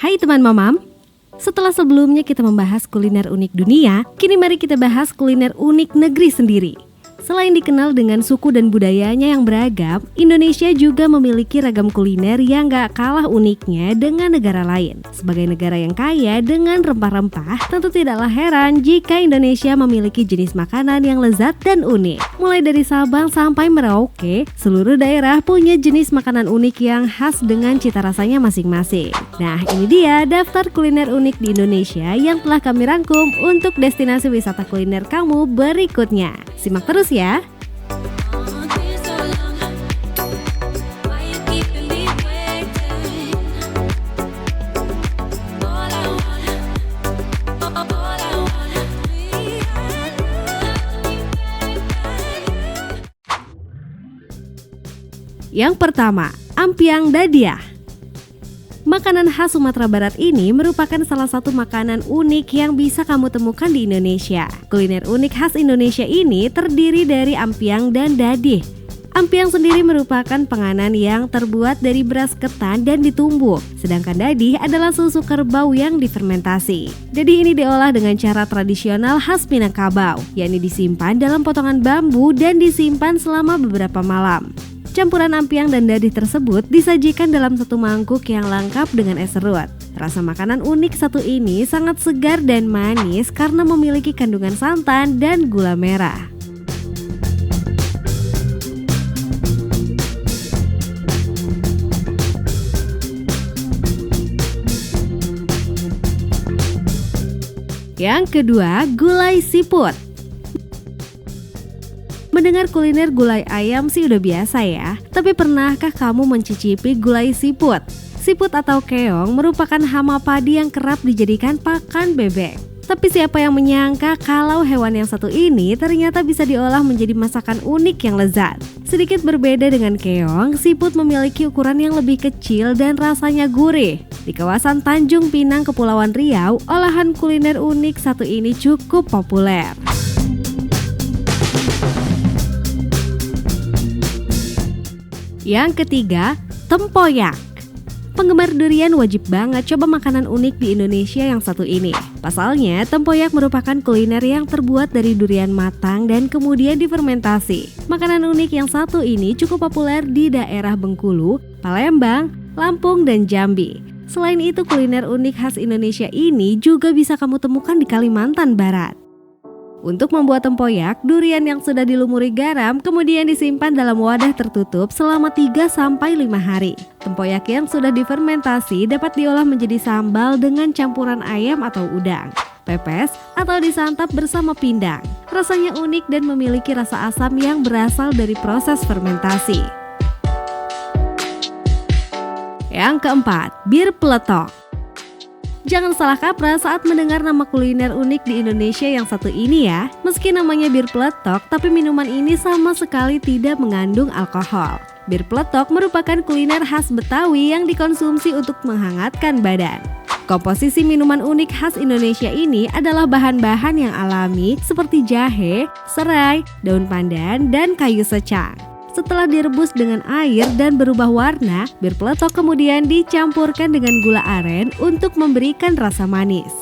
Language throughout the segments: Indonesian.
Hai teman mamam, setelah sebelumnya kita membahas kuliner unik dunia, kini mari kita bahas kuliner unik negeri sendiri. Selain dikenal dengan suku dan budayanya yang beragam, Indonesia juga memiliki ragam kuliner yang gak kalah uniknya dengan negara lain. Sebagai negara yang kaya dengan rempah-rempah, tentu tidaklah heran jika Indonesia memiliki jenis makanan yang lezat dan unik. Mulai dari Sabang sampai Merauke, seluruh daerah punya jenis makanan unik yang khas dengan cita rasanya masing-masing. Nah, ini dia daftar kuliner unik di Indonesia yang telah kami rangkum untuk destinasi wisata kuliner kamu berikutnya. Simak terus ya. Yang pertama, ampiang dadiah. Makanan khas Sumatera Barat ini merupakan salah satu makanan unik yang bisa kamu temukan di Indonesia. Kuliner unik khas Indonesia ini terdiri dari ampiang dan dadih. Ampiang sendiri merupakan panganan yang terbuat dari beras ketan dan ditumbuk. Sedangkan dadih adalah susu kerbau yang difermentasi. Dadih ini diolah dengan cara tradisional khas Minangkabau, yakni disimpan dalam potongan bambu dan disimpan selama beberapa malam. Campuran ampiang dan dadih tersebut disajikan dalam satu mangkuk yang lengkap dengan es serut. Rasa makanan unik satu ini sangat segar dan manis karena memiliki kandungan santan dan gula merah. Yang kedua, gulai siput. Mendengar kuliner gulai ayam sih udah biasa ya, tapi pernahkah kamu mencicipi gulai siput? Siput atau keong merupakan hama padi yang kerap dijadikan pakan bebek. Tapi siapa yang menyangka kalau hewan yang satu ini ternyata bisa diolah menjadi masakan unik yang lezat. Sedikit berbeda dengan keong, siput memiliki ukuran yang lebih kecil dan rasanya gurih. Di kawasan Tanjung Pinang, Kepulauan Riau, olahan kuliner unik satu ini cukup populer. Yang ketiga, tempoyak. Penggemar durian wajib banget coba makanan unik di Indonesia yang satu ini. Pasalnya, tempoyak merupakan kuliner yang terbuat dari durian matang dan kemudian difermentasi. Makanan unik yang satu ini cukup populer di daerah Bengkulu, Palembang, Lampung, dan Jambi. Selain itu, kuliner unik khas Indonesia ini juga bisa kamu temukan di Kalimantan Barat. Untuk membuat tempoyak, durian yang sudah dilumuri garam kemudian disimpan dalam wadah tertutup selama 3-5 hari. Tempoyak yang sudah difermentasi dapat diolah menjadi sambal dengan campuran ayam atau udang, pepes, atau disantap bersama pindang. Rasanya unik dan memiliki rasa asam yang berasal dari proses fermentasi. Yang keempat, bir peletok. Jangan salah kaprah saat mendengar nama kuliner unik di Indonesia yang satu ini ya. Meski namanya bir peletok, tapi minuman ini sama sekali tidak mengandung alkohol. Bir peletok merupakan kuliner khas Betawi yang dikonsumsi untuk menghangatkan badan. Komposisi minuman unik khas Indonesia ini adalah bahan-bahan yang alami seperti jahe, serai, daun pandan, dan kayu secang. Setelah direbus dengan air dan berubah warna, bir peletok kemudian dicampurkan dengan gula aren untuk memberikan rasa manis.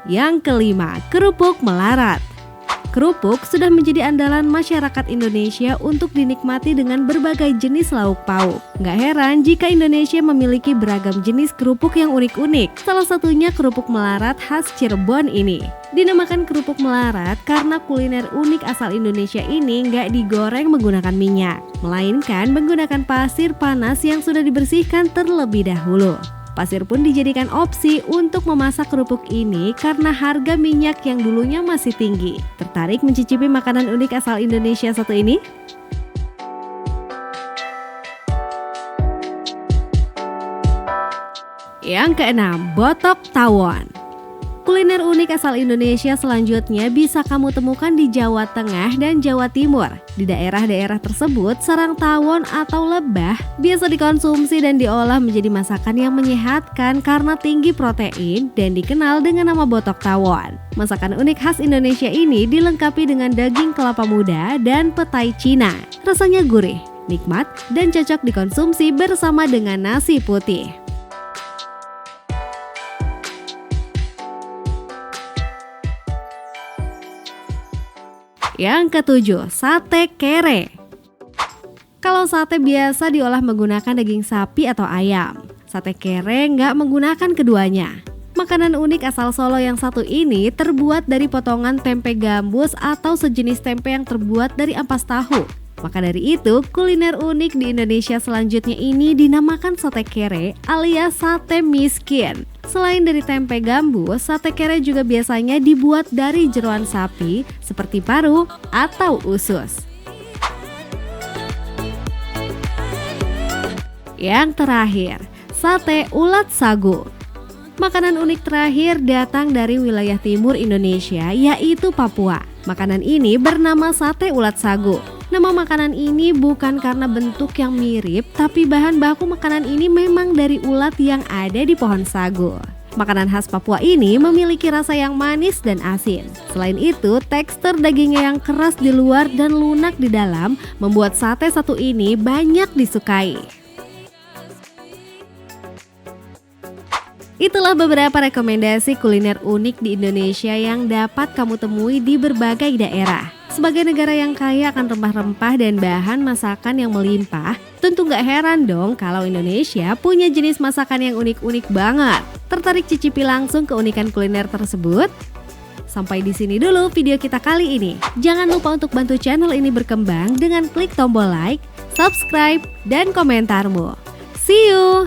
Yang kelima, kerupuk melarat. Kerupuk sudah menjadi andalan masyarakat Indonesia untuk dinikmati dengan berbagai jenis lauk pauk. Nggak heran jika Indonesia memiliki beragam jenis kerupuk yang unik-unik. Salah satunya kerupuk melarat khas Cirebon ini. Dinamakan kerupuk melarat karena kuliner unik asal Indonesia ini nggak digoreng menggunakan minyak, melainkan menggunakan pasir panas yang sudah dibersihkan terlebih dahulu. Pasir pun dijadikan opsi untuk memasak kerupuk ini karena harga minyak yang dulunya masih tinggi. Tertarik mencicipi makanan unik asal Indonesia satu ini? Yang keenam, botok tawon. Kuliner unik asal Indonesia selanjutnya bisa kamu temukan di Jawa Tengah dan Jawa Timur. Di daerah-daerah tersebut, sarang tawon atau lebah biasa dikonsumsi dan diolah menjadi masakan yang menyehatkan karena tinggi protein dan dikenal dengan nama botok tawon. Masakan unik khas Indonesia ini dilengkapi dengan daging kelapa muda dan petai Cina. Rasanya gurih, nikmat, dan cocok dikonsumsi bersama dengan nasi putih. Yang ketujuh, sate kere. Kalau sate biasa diolah menggunakan daging sapi atau ayam, sate kere nggak menggunakan keduanya. Makanan unik asal Solo yang satu ini terbuat dari potongan tempe gambus atau sejenis tempe yang terbuat dari ampas tahu. Maka dari itu, kuliner unik di Indonesia selanjutnya ini dinamakan sate kere alias sate miskin. Selain dari tempe gambus, sate kere juga biasanya dibuat dari jeroan sapi seperti paru atau usus. Yang terakhir, sate ulat sagu. Makanan unik terakhir datang dari wilayah timur Indonesia, yaitu Papua. Makanan ini bernama sate ulat sagu. Nama makanan ini bukan karena bentuk yang mirip, tapi bahan baku makanan ini memang dari ulat yang ada di pohon sagu. Makanan khas Papua ini memiliki rasa yang manis dan asin. Selain itu, tekstur dagingnya yang keras di luar dan lunak di dalam membuat sate satu ini banyak disukai. Itulah beberapa rekomendasi kuliner unik di Indonesia yang dapat kamu temui di berbagai daerah. Sebagai negara yang kaya akan rempah-rempah dan bahan masakan yang melimpah, tentu gak heran dong kalau Indonesia punya jenis masakan yang unik-unik banget. Tertarik cicipi langsung keunikan kuliner tersebut? Sampai di sini dulu video kita kali ini. Jangan lupa untuk bantu channel ini berkembang dengan klik tombol like, subscribe, dan komentarmu. See you!